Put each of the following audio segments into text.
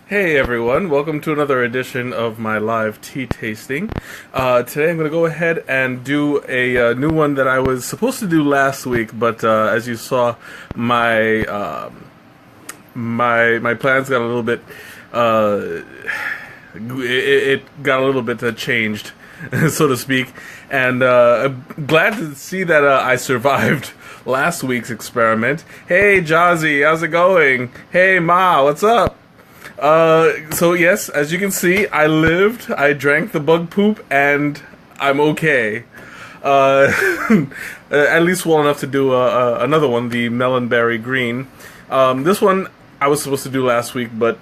Hey everyone, welcome to another edition of my live tea tasting. Today I'm going to go ahead and do a new one that I was supposed to do last week, but as you saw, my plans got a little bit it got a little bit changed, so to speak, and I'm glad to see that I survived last week's experiment. Hey Jazzy, how's it going? Hey Ma, what's up? So yes, as you can see, I lived, I drank the bug poop, and I'm okay. At least well enough to do another one, the Melonberry green. This one I was supposed to do last week, but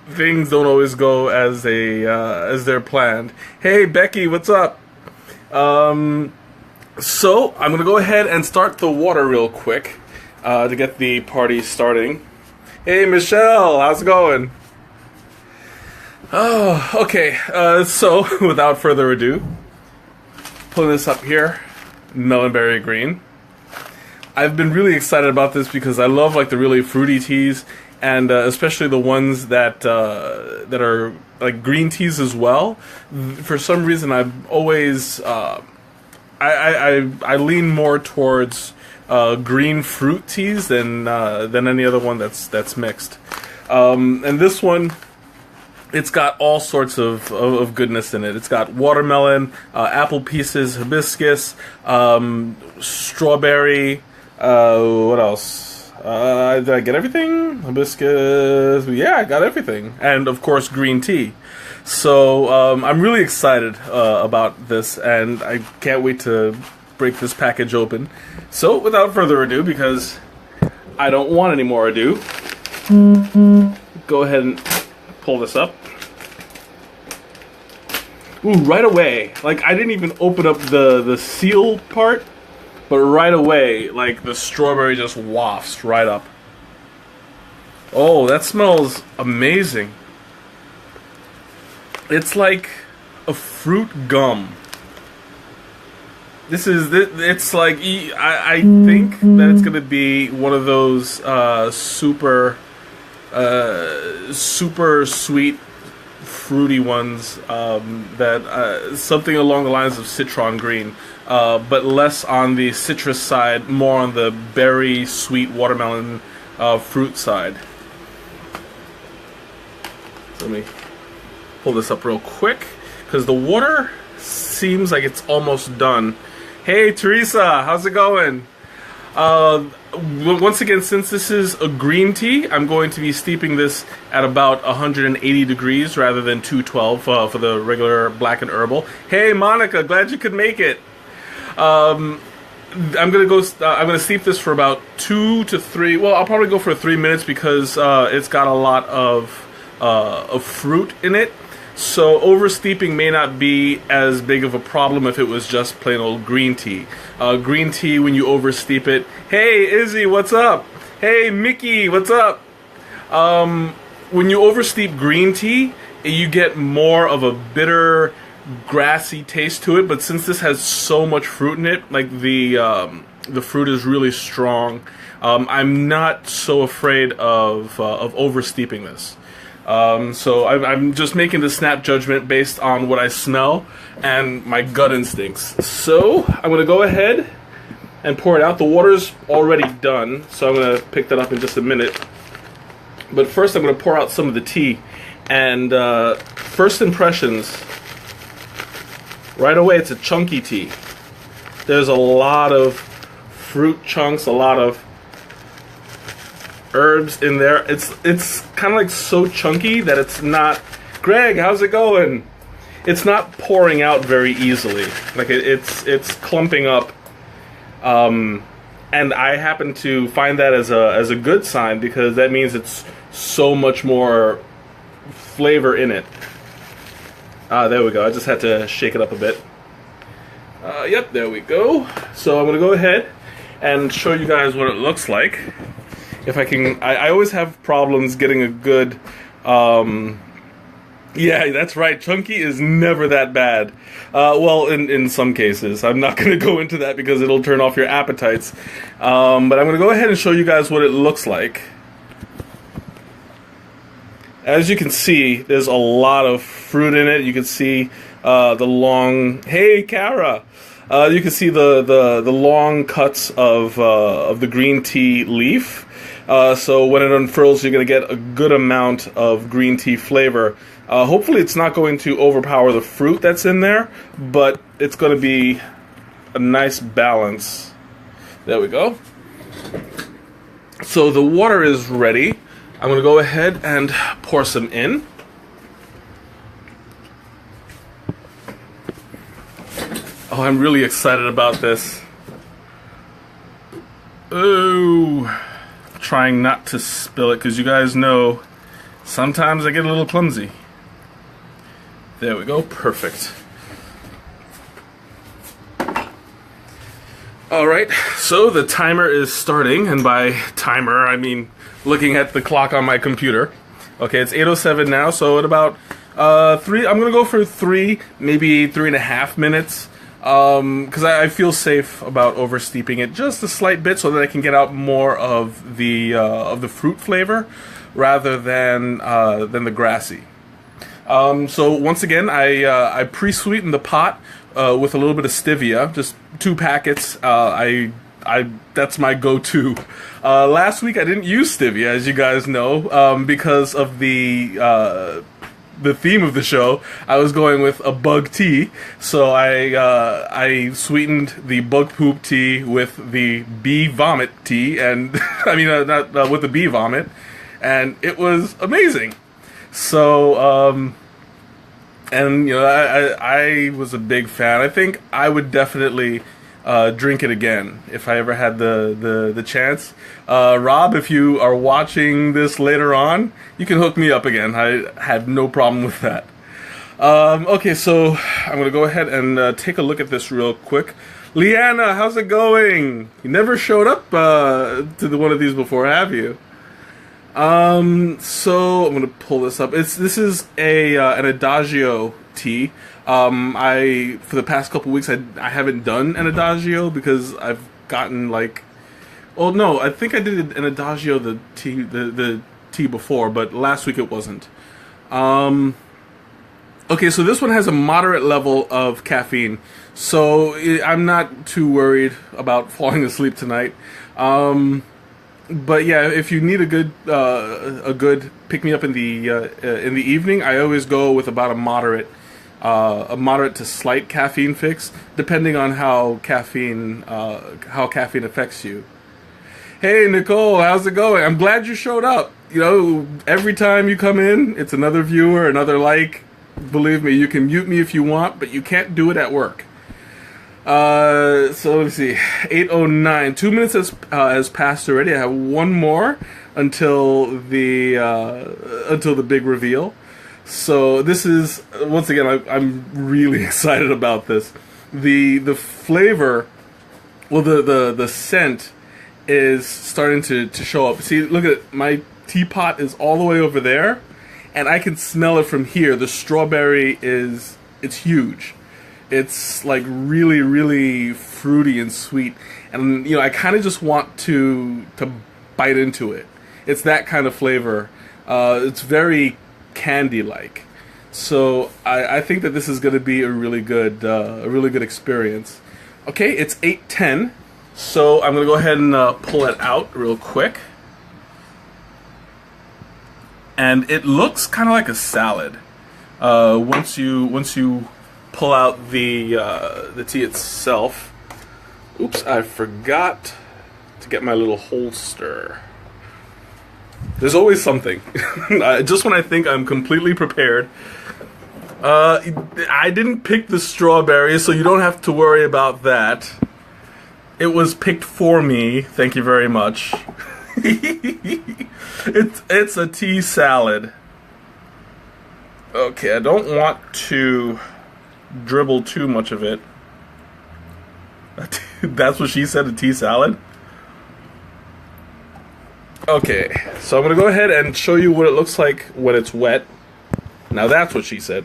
things don't always go as they're planned. Hey Becky, what's up? So I'm gonna go ahead and start the water real quick to get the party starting. Hey Michelle, how's it going? Oh, okay. So without further ado, pulling this up here, Melonberry green. I've been really excited about this because I love like the really fruity teas, and especially the ones that are like green teas as well. For some reason, I've always I lean more towards green fruit teas than any other one that's mixed. And this one, it's got all sorts of goodness in it. It's got watermelon, apple pieces, hibiscus, strawberry. What else? Did I get everything? Hibiscus. Yeah, I got everything, and of course green tea. So I'm really excited about this, and I can't wait to break this package open. So without further ado, because I don't want any more ado, go ahead and pull this up. Ooh, right away, like I didn't even open up the seal part, but right away, like the strawberry just wafts right up. Oh, that smells amazing. It's like a fruit gum. It's like, I think that it's gonna be one of those super sweet, fruity ones that something along the lines of citron green, but less on the citrus side, more on the berry, sweet watermelon fruit side. So let me pull this up real quick because the water seems like it's almost done. Hey Teresa, how's it going? Once again, since this is a green tea, I'm going to be steeping this at about 180 degrees rather than 212 for the regular black and herbal. Hey Monica, glad you could make it. I'm gonna steep this for about 2 to 3. Well, I'll probably go for 3 minutes because it's got a lot of fruit in it. So oversteeping may not be as big of a problem if it was just plain old green tea. Green tea, when you oversteep it... Hey, Izzy, what's up? Hey, Mickey, what's up? When you oversteep green tea, you get more of a bitter, grassy taste to it. But since this has so much fruit in it, like the fruit is really strong, I'm not so afraid of oversteeping this. So I'm just making the snap judgment based on what I smell and my gut instincts. So I'm going to go ahead and pour it out. The water's already done, so I'm going to pick that up in just a minute. But first I'm going to pour out some of the tea. And first impressions, right away it's a chunky tea. There's a lot of fruit chunks, a lot of herbs in there. It's kind of like so chunky that it's not... Greg, how's it going? It's not pouring out very easily. Like it's clumping up, and I happen to find that as a good sign because that means it's so much more flavor in it. There we go. I just had to shake it up a bit. Yep, there we go. So I'm gonna go ahead and show you guys what it looks like. If I can, I always have problems getting a good, yeah, that's right, chunky is never that bad. Well, in some cases. I'm not going to go into that because it'll turn off your appetites. But I'm going to go ahead and show you guys what it looks like. As you can see, there's a lot of fruit in it. You can see the long. Hey, Kara. You can see the long cuts of the green tea leaf. So when it unfurls, you're going to get a good amount of green tea flavor. Hopefully, it's not going to overpower the fruit that's in there, but it's going to be a nice balance. There we go. So the water is ready. I'm going to go ahead and pour some in. Oh, I'm really excited about this. Oh, trying not to spill it because you guys know sometimes I get a little clumsy. There we go, perfect. Alright, so the timer is starting, and by timer I mean looking at the clock on my computer. Okay, it's 8:07 now, so at about I'm gonna go for 3, maybe 3.5 minutes. Because I feel safe about over steeping it just a slight bit so that I can get out more of the fruit flavor rather than the grassy. So once again, I pre-sweetened the pot with a little bit of stevia, just 2 packets. That's my go-to. Last week I didn't use stevia, as you guys know, because of the theme of the show. I was going with a bug tea, so I sweetened the bug poop tea with the bee vomit tea, and I mean not with the bee vomit, and it was amazing. So and you know I was a big fan. I think I would definitely drink it again if I ever had the chance. Rob, if you are watching this later on, you can hook me up again. I have no problem with that. Okay, so I'm going to go ahead and take a look at this real quick. Leanna, how's it going? You never showed up to one of these before, have you? So I'm going to pull this up. This is an Adagio tea. For the past couple weeks I haven't done an Adagio because I've gotten like, oh no, I think I did an Adagio the tea before, but last week it wasn't. Okay, so this one has a moderate level of caffeine, so I'm not too worried about falling asleep tonight. But yeah, if you need a good pick me up in the evening, I always go with about a moderate to slight caffeine fix, depending on how caffeine affects you. Hey Nicole, how's it going? I'm glad you showed up. You know, every time you come in, it's another viewer, another like. Believe me, you can mute me if you want, but you can't do it at work. So let's see, 8:09. 2 minutes has passed already. I have one more until the big reveal. So this is, once again, I'm really excited about this. The flavor, well, the scent is starting to show up. See, look at it. My teapot is all the way over there, and I can smell it from here. The strawberry it's huge. It's like really, really fruity and sweet, and you know, I kind of just want to bite into it. It's that kind of flavor. It's very candy-like. So I think that this is going to be a really good experience. Okay, it's 8:10, so I'm going to go ahead and pull it out real quick. And it looks kind of like a salad. Once you pull out the tea itself. Oops, I forgot to get my little holster. There's always something. Just when I think I'm completely prepared. I didn't pick the strawberries, so you don't have to worry about that. It was picked for me. Thank you very much. It's a tea salad. Okay, I don't want to dribble too much of it. That's what she said, a tea salad? Okay, so I'm going to go ahead and show you what it looks like when it's wet. Now that's what she said.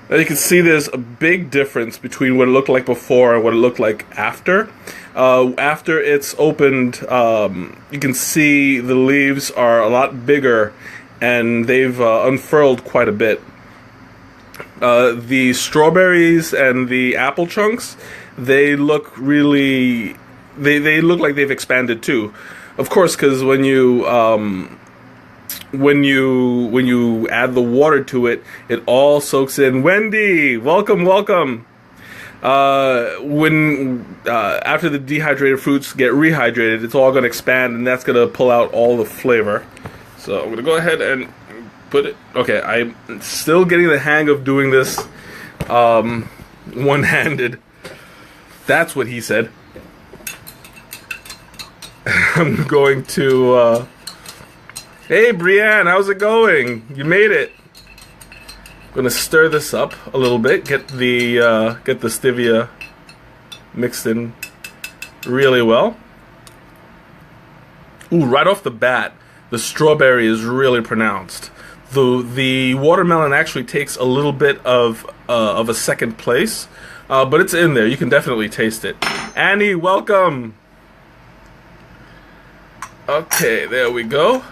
Now you can see there's a big difference between what it looked like before and what it looked like after. After it's opened, you can see the leaves are a lot bigger, and they've unfurled quite a bit. The strawberries and the apple chunks, they look really, they look like they've expanded too. Of course, because when you add the water to it, it all soaks in. Wendy, welcome, welcome. After the dehydrated fruits get rehydrated, it's all going to expand, and that's going to pull out all the flavor. So I'm going to go ahead and put it. Okay, I'm still getting the hang of doing this one-handed. That's what he said. I'm going to. Hey, Brienne, how's it going? You made it. I'm gonna stir this up a little bit. Get the stevia mixed in really well. Ooh, right off the bat, the strawberry is really pronounced. The watermelon actually takes a little bit of a second place, but it's in there. You can definitely taste it. Annie, welcome. Okay, there we go.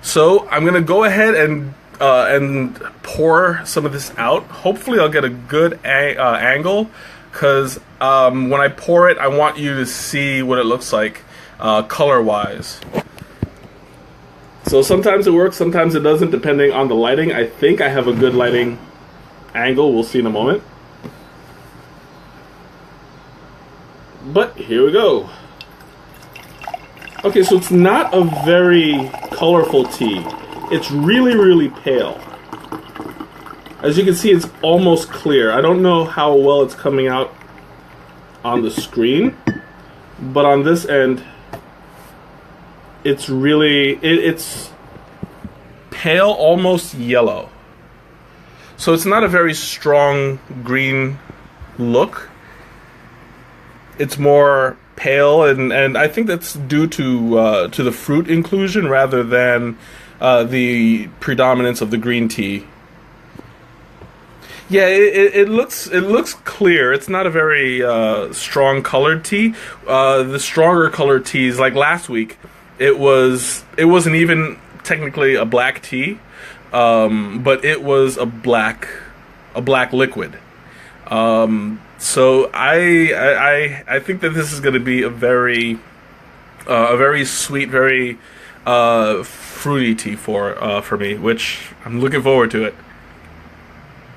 So I'm gonna go ahead and pour some of this out. Hopefully, I'll get a good angle, because when I pour it, I want you to see what it looks like color-wise. So sometimes it works, sometimes it doesn't, depending on the lighting. I think I have a good lighting angle. We'll see in a moment. But here we go. Okay, so it's not a very colorful tea. It's really, really pale. As you can see, it's almost clear. I don't know how well it's coming out on the screen, but on this end, it's really, it's pale, almost yellow. So it's not a very strong green look. It's more pale, and I think that's due to the fruit inclusion rather than the predominance of the green tea. Yeah, it looks clear. It's not a very strong colored tea. The stronger colored teas, like last week, it wasn't even technically a black tea, but it was a black liquid. So I think that this is going to be a very sweet, very fruity tea for me, which I'm looking forward to it.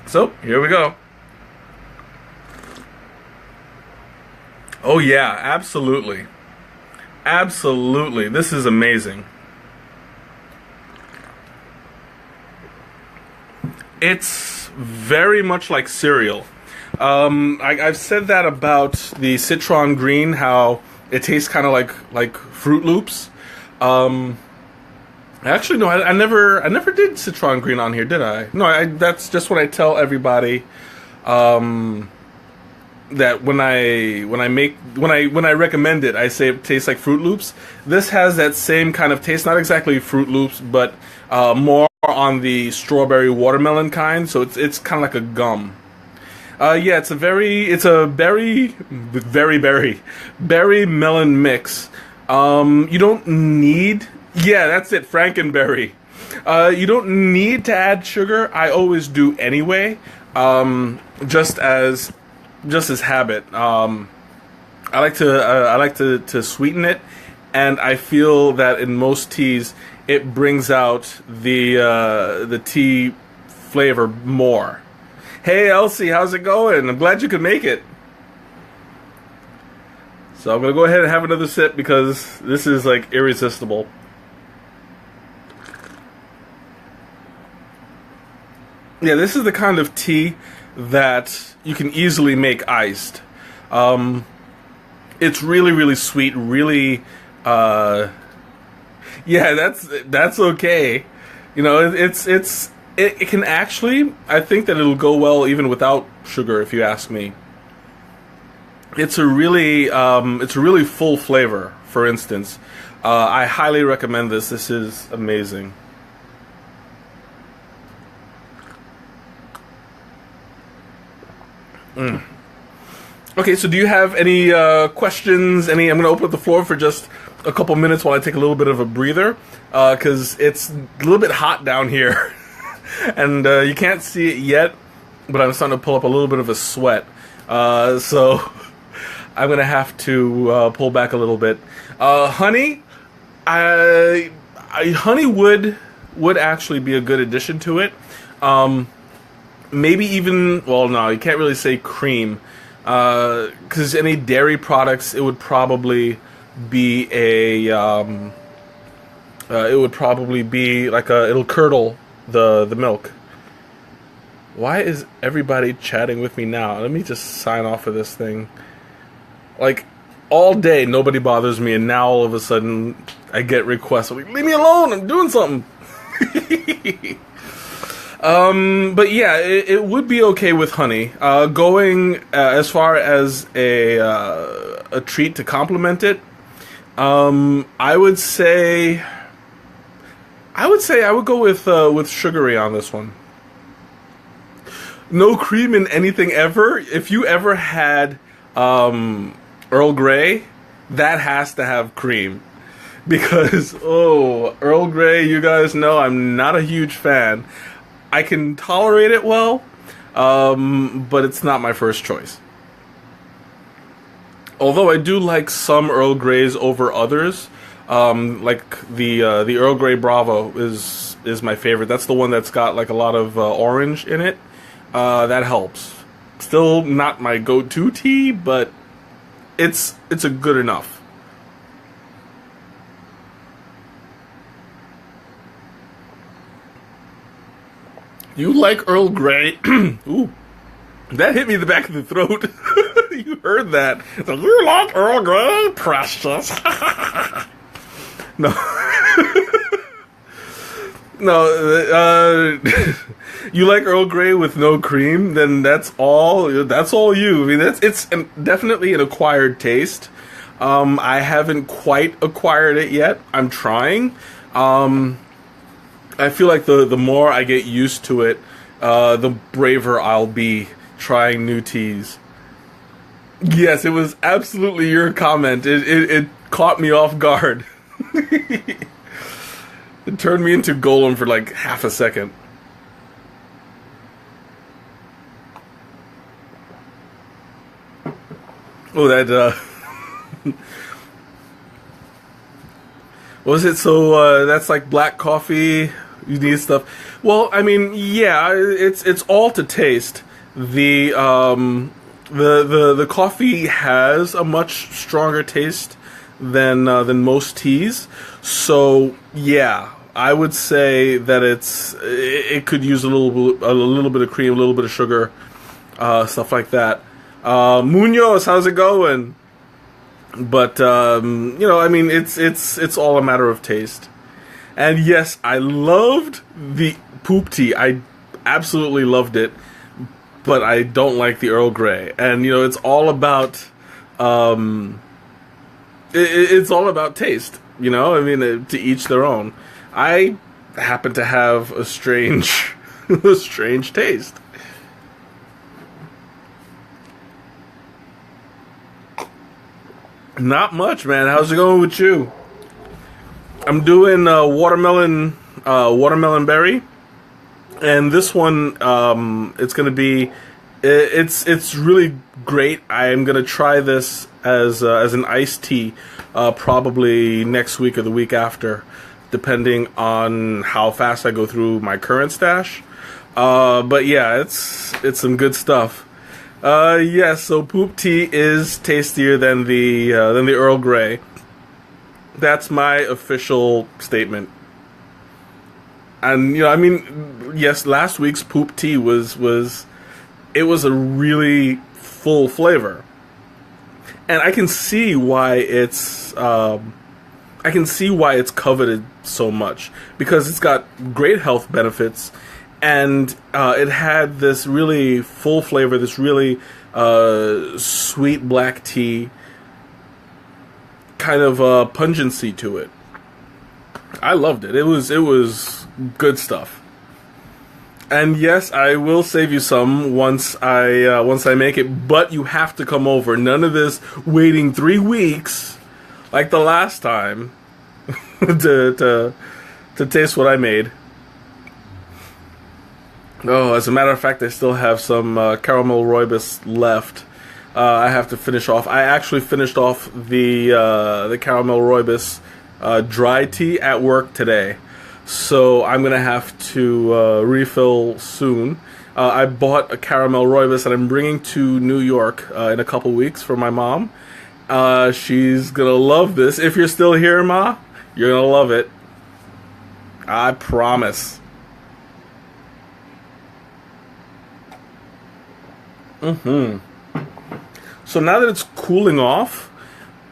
So here we go. Oh yeah, absolutely, absolutely. This is amazing. It's very much like cereal. I've said that about the Citron Green, how it tastes kind of like Fruit Loops. Actually, no, I never did Citron Green on here, did I? No, that's just what I tell everybody. That when I recommend it, I say it tastes like Fruit Loops. This has that same kind of taste, not exactly Fruit Loops, but more on the strawberry watermelon kind. So it's kind of like a gum. Yeah, it's a berry melon mix. You don't need. Yeah, that's it, Frankenberry. You don't need to add sugar. I always do anyway, just as habit. I like to sweeten it, and I feel that in most teas it brings out the tea flavor more. Hey Elsie, how's it going? I'm glad you could make it. So I'm gonna go ahead and have another sip because this is like irresistible. Yeah, this is the kind of tea that you can easily make iced. It's really, really sweet, really, yeah, that's okay. You know, it can actually, I think that it'll go well even without sugar, if you ask me. It's a really full flavor, for instance. I highly recommend this. This is amazing. Okay, so do you have any questions? I'm going to open up the floor for just a couple minutes while I take a little bit of a breather, because it's a little bit hot down here, and you can't see it yet, but I'm starting to pull up a little bit of a sweat. So I'm going to have to pull back a little bit. Honey, honey would actually be a good addition to it. Maybe even, well, no, you can't really say cream. Because any dairy products, it would probably be it would probably be like it'll curdle the milk. Why is everybody chatting with me now? Let me just sign off of this thing. Like, all day, nobody bothers me, and now all of a sudden, I get requests. Like, leave me alone, I'm doing something. But yeah, it would be okay with honey. Going as far as a treat to complement it, I would say I would go with sugary on this one. No cream in anything ever. If you ever had Earl Grey, that has to have cream. Because, Earl Grey, you guys know I'm not a huge fan. I can tolerate it well, but it's not my first choice. Although I do like some Earl Greys over others, like the Earl Grey Bravo is my favorite. That's the one that's got like a lot of orange in it. That helps. Still not my go-to tea, but it's a good enough. You like Earl Grey? Ooh, that hit me in the back of the throat. You heard that? It's like, you like Earl Grey, precious? No, no. You like Earl Grey with no cream? Then that's all. That's all you. I mean, it's definitely an acquired taste. I haven't quite acquired it yet. I'm trying. I feel like the more I get used to it, the braver I'll be trying new teas. Yes, it was absolutely your comment. It caught me off guard. It turned me into Golem for like half a second. Oh, that, was it? So, that's like black coffee. You need stuff. Well, I mean, yeah, it's all to taste. The coffee has a much stronger taste than most teas. So yeah, I would say that it could use a little bit of cream, a little bit of sugar, stuff like that. Munoz, how's it going? But I mean, it's all a matter of taste. And yes, I loved the poop tea. I absolutely loved it, but I don't like the Earl Grey. And it's all about it's all about taste. I mean, to each their own. I happen to have a strange a strange taste. Not much, man. How's it going with you? I'm doing watermelon berry, and this one it's gonna be it's really great. I am gonna try this as an iced tea probably next week or the week after, depending on how fast I go through my current stash. But yeah, it's some good stuff. Yes, so poop tea is tastier than the Earl Grey. That's my official statement. And I mean, yes, last week's poop tea was a really full flavor, and I can see why it's coveted so much, because it's got great health benefits, and it had this really full flavor, this really sweet black tea kind of pungency to it. I loved it. It was good stuff. And yes, I will save you some once I make it. But you have to come over. None of this waiting 3 weeks like the last time to taste what I made. Oh, as a matter of fact, I still have some caramel rooibos left. I have to finish off. I actually finished off the caramel rooibos dry tea at work today, so I'm gonna have to refill soon. I bought a caramel rooibos that I'm bringing to New York in a couple weeks for my mom. She's gonna love this. If you're still here, Ma, you're gonna love it. I promise. So now that it's cooling off,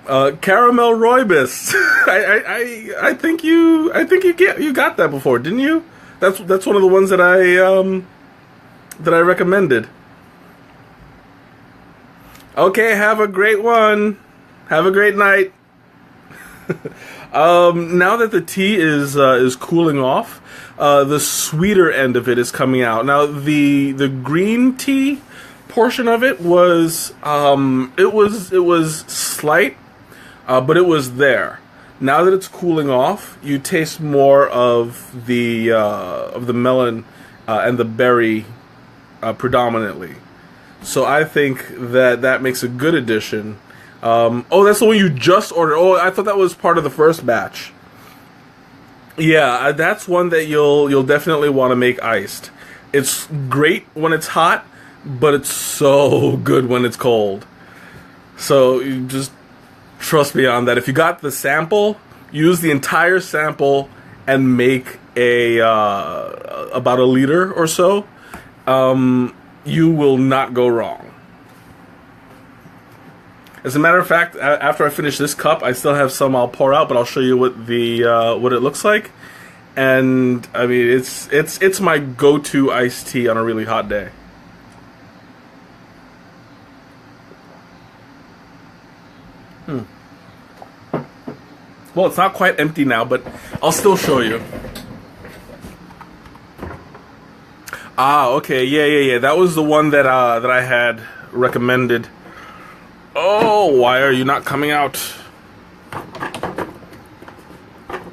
caramel rooibos. I think you got that before, didn't you? That's one of the ones that I recommended. Okay, have a great one. Have a great night. Now that the tea is cooling off, the sweeter end of it is coming out. Now the green tea portion of it was slight, but it was there. Now that it's cooling off, you taste more of the melon and the berry predominantly. So I think that makes a good addition. Oh, that's the one you just ordered. Oh, I thought that was part of the first batch. Yeah, that's one that you'll definitely want to make iced. It's great when it's hot, but it's so good when it's cold. So you just trust me on that. If you got the sample, use the entire sample and make about a liter or so. You will not go wrong. As a matter of fact, after I finish this cup, I still have some I'll pour out, but I'll show you what it looks like. And I mean, it's my go-to iced tea on a really hot day. Well, it's not quite empty now, but I'll still show you. Ah, okay, yeah. That was the one that I had recommended. Oh, why are you not coming out?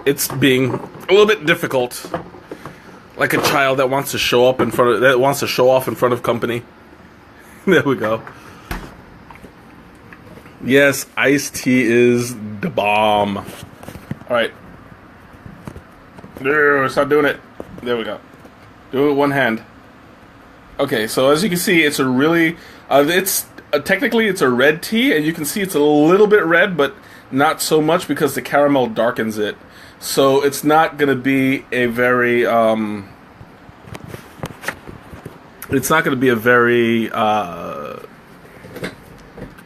It's being a little bit difficult, like a child that wants to show off in front of company. There we go. Yes, iced tea is the bomb. All right. No, stop doing it. There we go. Do it with one hand. Okay, so as you can see, it's a really, technically it's a red tea, and you can see it's a little bit red, but not so much because the caramel darkens it. So it's not going to be a very,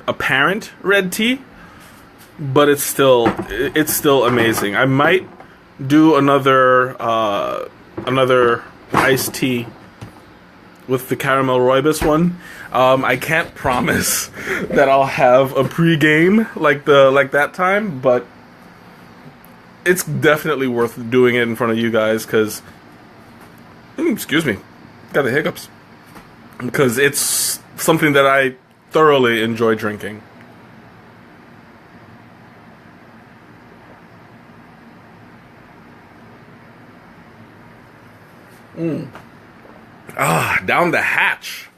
apparent red tea, but it's still amazing. I might do another iced tea with the caramel rooibos one. I can't promise that I'll have a pre-game like that time, but it's definitely worth doing it in front of you guys because, excuse me, got the hiccups, because it's something that I thoroughly enjoy drinking. Down the hatch.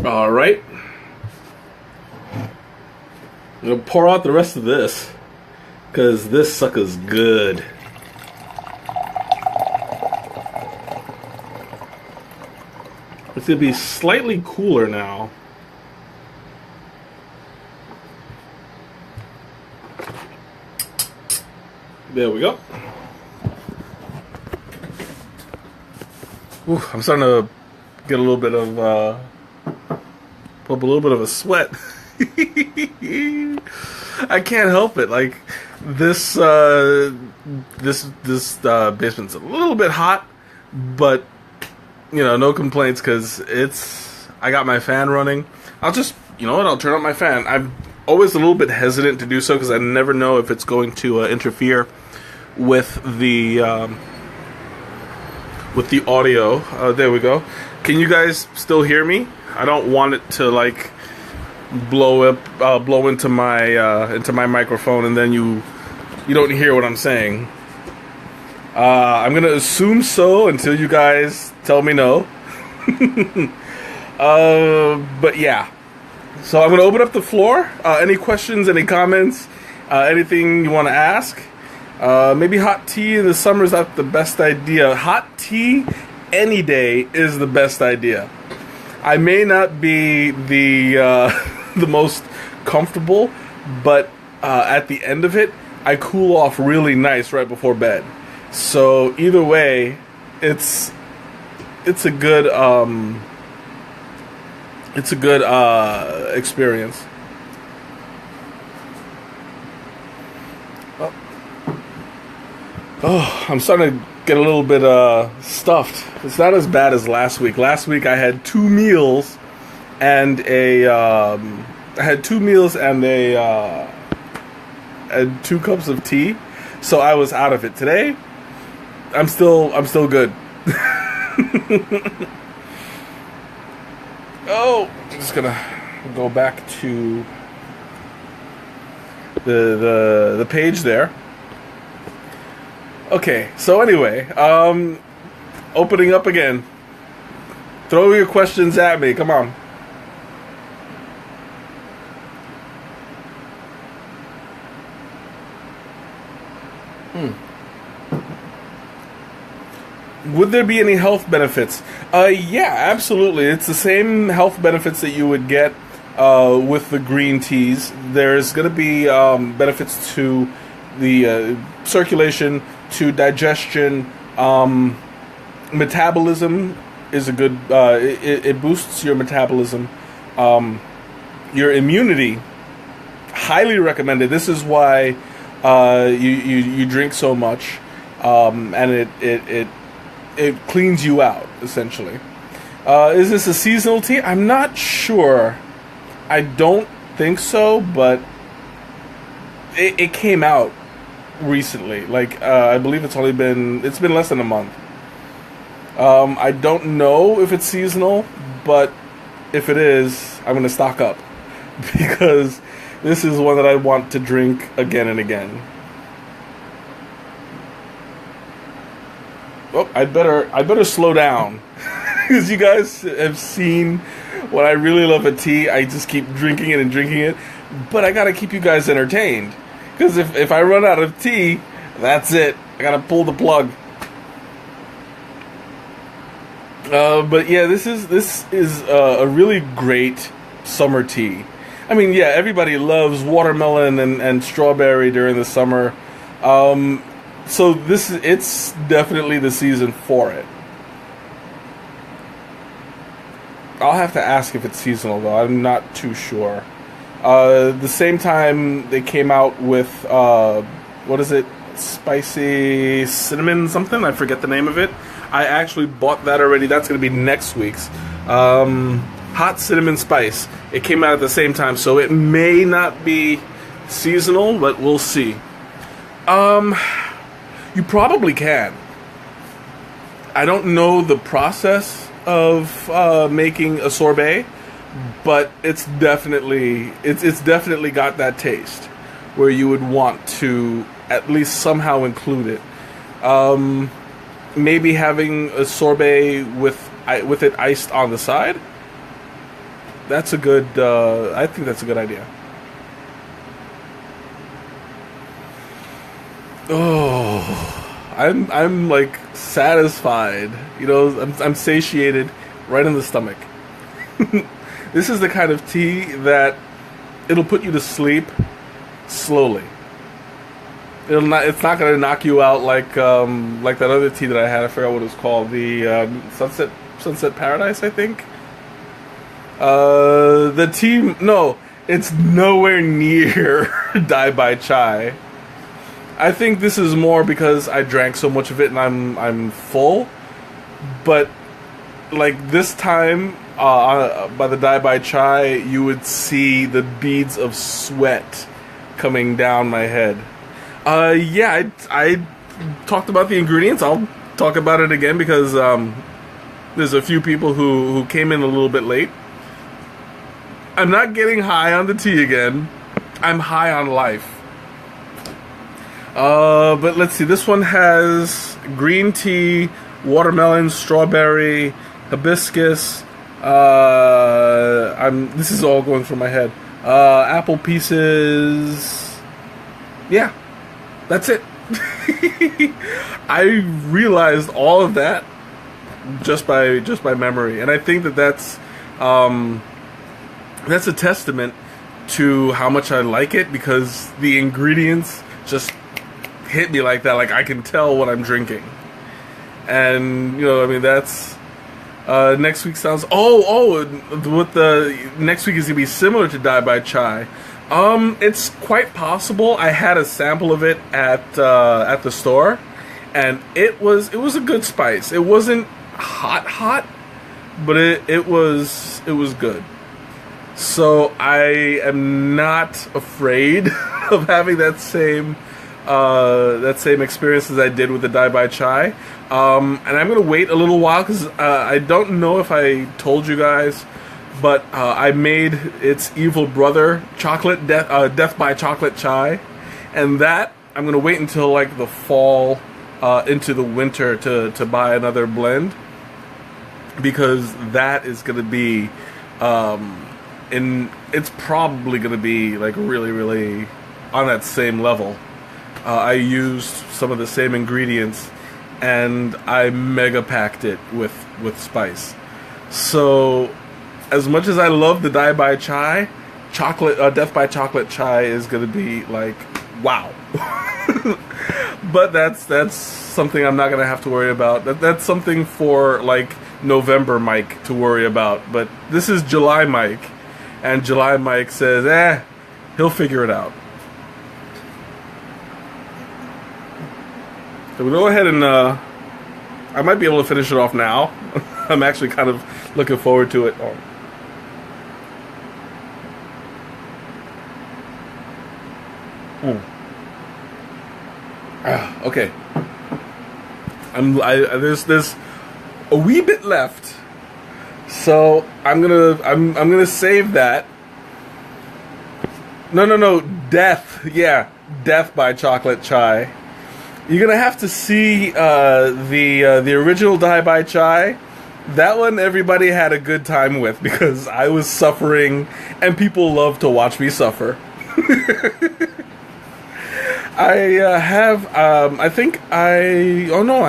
All right. I'm gonna pour out the rest of this because this sucker's good. It's gonna be slightly cooler now. There we go. Ooh, I'm starting to get a little bit of a sweat. I can't help it. Like this basement's a little bit hot, but no complaints because I got my fan running. I'll turn up my fan. I'm always a little bit hesitant to do so because I never know if it's going to interfere with the with the audio. There we go. Can you guys still hear me? I don't want it to like blow into my microphone and then you don't hear what I'm saying. I'm gonna assume so until you guys tell me no. But yeah. So I'm gonna open up the floor. Any questions? Any comments? Anything you want to ask? Maybe hot tea in the summer is not the best idea. Hot tea any day is the best idea. I may not be the the most comfortable, but at the end of it, I cool off really nice right before bed. So either way, it's a good experience. Oh, I'm starting to get a little bit stuffed. It's not as bad as last week. Last week I had 2 meals and and 2 cups of tea, so I was out of it. Today, I'm still good. Oh, I'm just gonna go back to the page there. Okay, so anyway, opening up again. Throw your questions at me. Come on. Would there be any health benefits? Yeah, absolutely. It's the same health benefits that you would get with the green teas. There's going to be benefits to the circulation, to digestion. Metabolism is a good... it boosts your metabolism. Your immunity, highly recommended. This is why you drink so much, and it cleans you out, essentially. Is this a seasonal tea? I'm not sure. I don't think so, but it came out recently. Like, I believe it's been less than a month. I don't know if it's seasonal, but if it is, I'm going to stock up. Because this is one that I want to drink again and again. Oh, I better slow down. Because you guys have seen when I really love a tea, I just keep drinking it and drinking it. But I gotta keep you guys entertained. Because if I run out of tea, that's it. I gotta pull the plug. But yeah, this is a really great summer tea. I mean, yeah, everybody loves watermelon and strawberry during the summer. So it's definitely the season for it. I'll have to ask if it's seasonal, though. I'm not too sure. The same time they came out with, what is it? Spicy cinnamon something? I forget the name of it. I actually bought that already. That's going to be next week's. Hot cinnamon spice. It came out at the same time, so it may not be seasonal, but we'll see. You probably can. I don't know the process of making a sorbet, but it's definitely got that taste where you would want to at least somehow include it. Maybe having a sorbet with it iced on the side. That's a good. I think that's a good idea. Oh, I'm like satisfied. You know, I'm satiated right in the stomach. This is the kind of tea that it'll put you to sleep slowly. It's not gonna knock you out like that other tea that I had. I forgot what it was called. The Sunset Paradise, I think. The tea, no, it's nowhere near Dai Bai Chai. I think this is more because I drank so much of it and I'm full. But like this time, by the Dai Bai Chai, you would see the beads of sweat coming down my head. Yeah, I talked about the ingredients. I'll talk about it again because there's a few people who came in a little bit late. I'm not getting high on the tea again. I'm high on life. But let's see. This one has green tea, watermelon, strawberry, hibiscus. This is all going through my head. Apple pieces. Yeah, that's it. I realized all of that just by memory, and I think that's a testament to how much I like it, because the ingredients just hit me like that. Like, I can tell what I'm drinking, and I mean, that's next week sounds. What the next week is gonna be similar to Dai by Chai. It's quite possible. I had a sample of it at the store, and it was a good spice. It wasn't hot, but it was good. So I am not afraid of having that same experience as I did with the Dai by Chai. And I'm gonna wait a little while because I don't know if I told you guys, but I made its evil brother, chocolate death by chocolate chai, and that I'm gonna wait until like the fall into the winter to buy another blend, because that is gonna be it's probably gonna be like really on that same level. I used some of the same ingredients, and I mega packed it with spice. So, as much as I love the Dai by Chai, Death by Chocolate Chai is gonna be like, wow. But that's something I'm not gonna have to worry about. That's something for like November Mike to worry about. But this is July Mike, and July Mike says, he'll figure it out. So we'll go ahead and I might be able to finish it off now. I'm actually kind of looking forward to it. Okay. There's a wee bit left, so I'm gonna save that. No, Death. Yeah, Death by Chocolate Chai. You're gonna have to see the original Dai by Chai. That one everybody had a good time with, because I was suffering, and people love to watch me suffer. I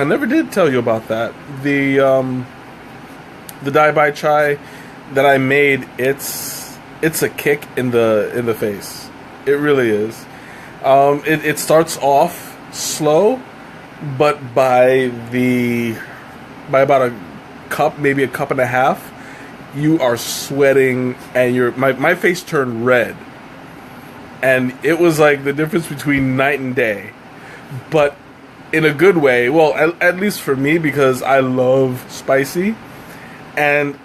never did tell you about that. The Dai by Chai that I made, it's a kick in the face. It really is. It starts off slow, but by about a cup, maybe a cup and a half, you are sweating, and my face turned red, and it was like the difference between night and day, but in a good way. Well, at least for me, because I love spicy, and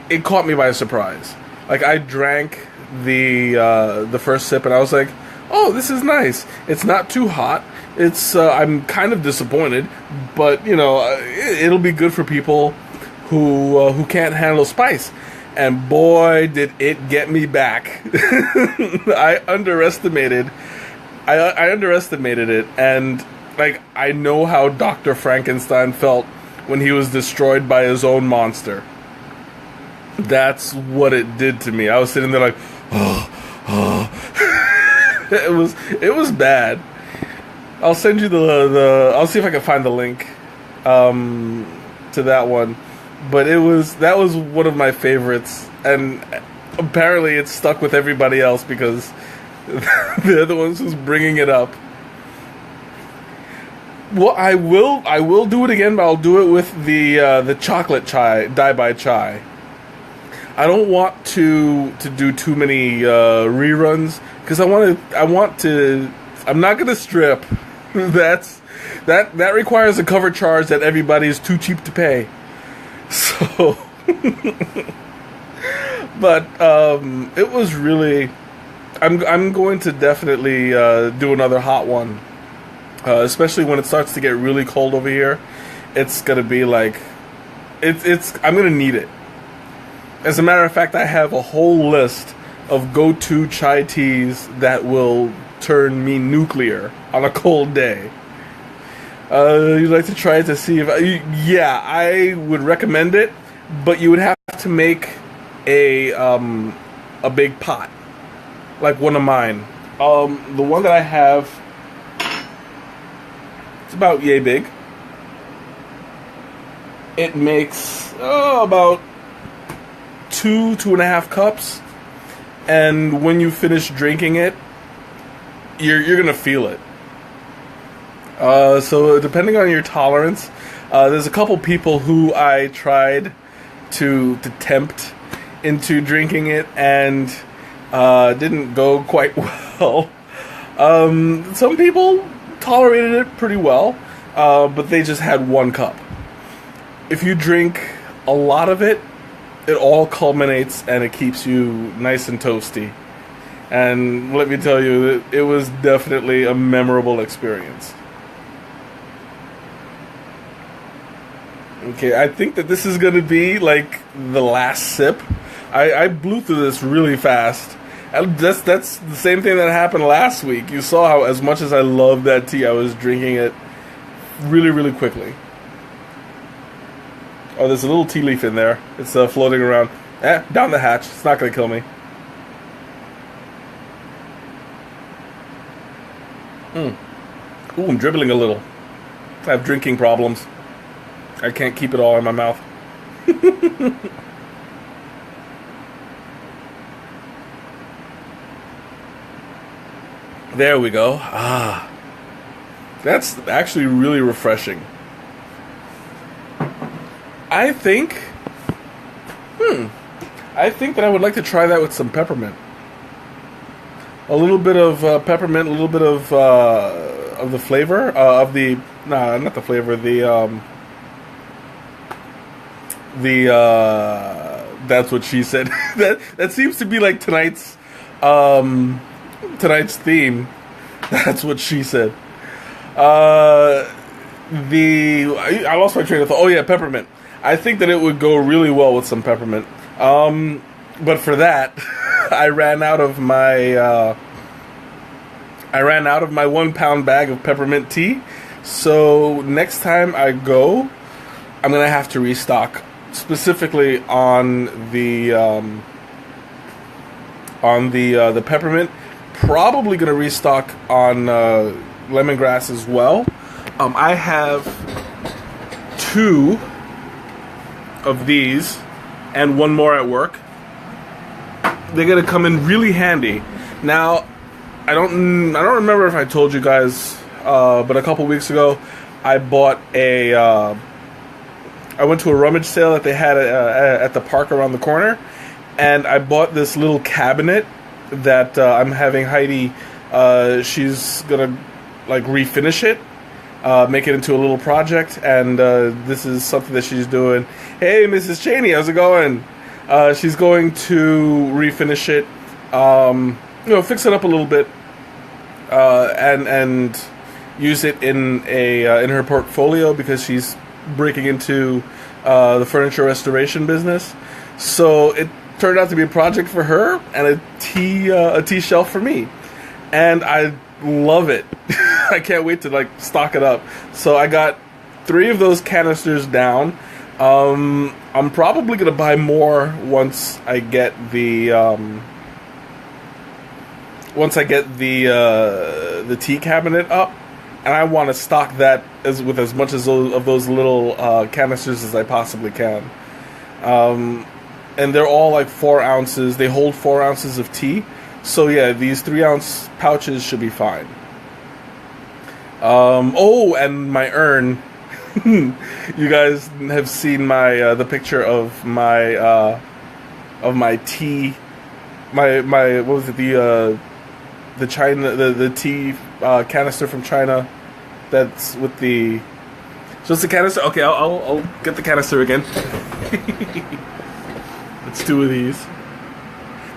it caught me by surprise. Like, I drank the first sip, and I was like, oh, this is nice. It's not too hot. It's I'm kind of disappointed, but it'll be good for people who can't handle spice. And boy, did it get me back. I underestimated it, and like, I know how Dr. Frankenstein felt when he was destroyed by his own monster. That's what it did to me. I was sitting there like, oh. It was bad. I'll send you the I'll see if I can find the link to that one. But that was one of my favorites, and apparently it's stuck with everybody else because they're the ones who's bringing it up. Well, I will do it again, but I'll do it with the chocolate chai, Dai by Chai. I don't want to do too many reruns, because I'm not gonna strip. That requires a cover charge that everybody is too cheap to pay. So, but it was really. I'm going to definitely do another hot one, especially when it starts to get really cold over here, it's gonna be like, I'm gonna need it. As a matter of fact, I have a whole list of go-to chai teas that will turn me nuclear on a cold day. You'd like to try it to see if... yeah, I would recommend it, but you would have to make a big pot, like one of mine. The one that I have, it's about yay big. It makes about 2.5 cups, and when you finish drinking it, you're gonna feel it. So depending on your tolerance, there's a couple people who I tried to tempt into drinking it, and didn't go quite well. Some people tolerated it pretty well, but they just had 1 cup. If you drink a lot of it, it all culminates and it keeps you nice and toasty. And let me tell you, it was definitely a memorable experience. Okay, I think that this is going to be like the last sip. I blew through this really fast. And that's the same thing that happened last week. You saw how, as much as I loved that tea, I was drinking it really, really quickly. Oh, there's a little tea leaf in there. It's floating around. Down the hatch. It's not going to kill me. Ooh, I'm dribbling a little. I have drinking problems. I can't keep it all in my mouth. There we go. That's actually really refreshing. I think that I would like to try that with some peppermint. A little bit of peppermint, a little bit of the flavor of the not the flavor, that's what she said. that seems to be like tonight's theme. That's what she said. I lost my train of thought. Oh yeah, peppermint. I think that it would go really well with some peppermint. But for that, I ran out of my 1 pound bag of peppermint tea. So next time I go, I'm gonna have to restock, specifically on the peppermint. Probably gonna restock on lemongrass as well. I have 2 of these and 1 more at work. They're gonna come in really handy. Now, I don't remember if I told you guys, but a couple weeks ago, I bought I went to a rummage sale that they had at the park around the corner, and I bought this little cabinet that I'm having Heidi. She's gonna like refinish it, make it into a little project, and this is something that she's doing. Hey, Mrs. Cheney, how's it going? She's going to refinish it, fix it up a little bit, and use it in her portfolio, because she's breaking into the furniture restoration business. So it turned out to be a project for her and a tea shelf for me, and I love it. I can't wait to like stock it up. So I got 3 of those canisters down. I'm probably gonna buy more once I get the tea cabinet up, and I want to stock that with as much of those little canisters as I possibly can. And they're all like 4 ounces. They hold 4 ounces of tea. So yeah, these 3-ounce pouches should be fine. Oh, and my urn. You guys have seen my the picture of my tea, my what was it, the China, the tea canister from China. That's with the, so it's the canister. Okay, I'll get the canister again. It's 2 of these.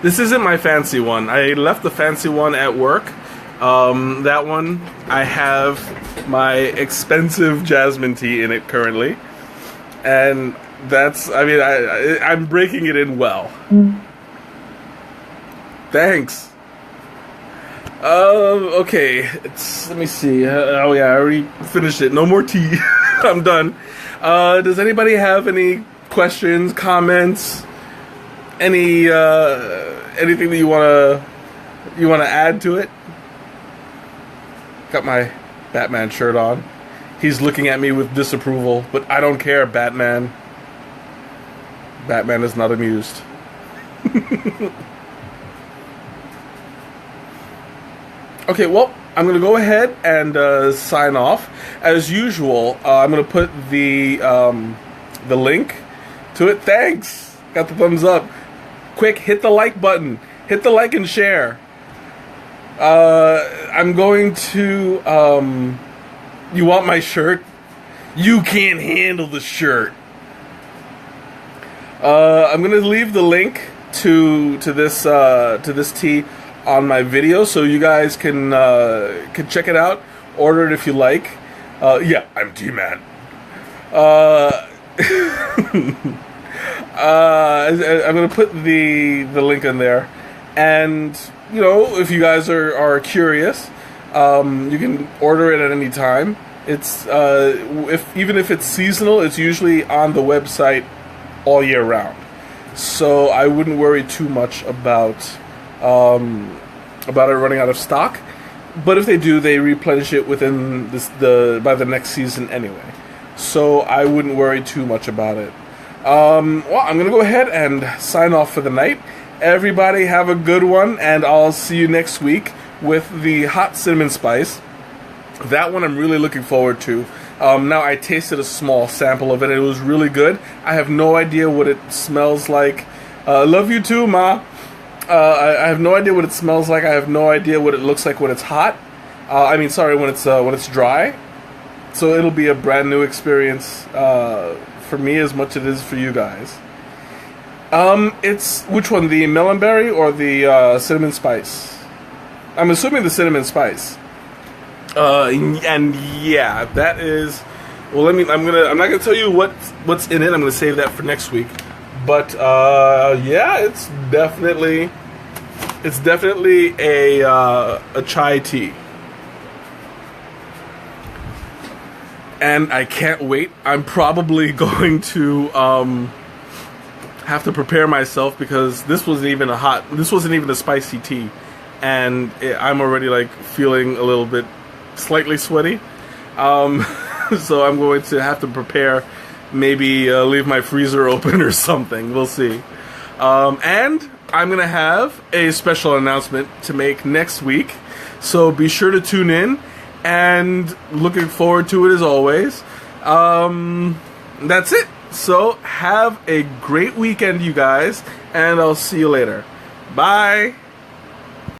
This isn't my fancy one. I left the fancy one at work, That one, I have my expensive jasmine tea in it currently. And that's, I mean, I'm breaking it in well. Thanks. Okay, let me see. Oh yeah, I already finished it. No more tea. I'm done. Does anybody have any questions, comments, anything that you wanna add to it? Got my Batman shirt on. He's looking at me with disapproval, but I don't care, Batman. Batman is not amused. Okay, well, I'm going to go ahead and sign off. As usual, I'm going to put the link to it. Thanks! Got the thumbs up. Quick, hit the like button. Hit the like and share. I'm going to... you want my shirt? You can't handle the shirt. I'm going to leave the link to this tea on my video, so you guys can check it out, order it if you like. Yeah, I'm T-Man. I'm gonna put the link in there, and you know, if you guys are curious, you can order it at any time. It's even if it's seasonal, it's usually on the website all year round, so I wouldn't worry too much about it running out of stock. But if they do, they replenish it within by the next season anyway. So I wouldn't worry too much about it. Well, I'm gonna go ahead and sign off for the night. Everybody have a good one, and I'll see you next week with the hot cinnamon spice. That one I'm really looking forward to. Now, I tasted a small sample of it. It was really good. I have no idea what it smells like. Love you too, Ma. I have no idea what it smells like. I have no idea what it looks like when it's hot. I mean, sorry, when it's dry. So it'll be a brand new experience for me as much as it is for you guys. It's which one, the Melonberry or the cinnamon spice? I'm assuming the cinnamon spice. And yeah, that is. Well, I'm not gonna tell you what's in it. I'm gonna save that for next week. But yeah, it's definitely a chai tea, and I can't wait. I'm probably going to have to prepare myself because this wasn't even a spicy tea, and I'm already like feeling a little bit slightly sweaty. So I'm going to have to prepare. Maybe leave my freezer open or something. We'll see. And I'm going to have a special announcement to make next week. So be sure to tune in. And looking forward to it as always. That's it. So have a great weekend, you guys. And I'll see you later. Bye.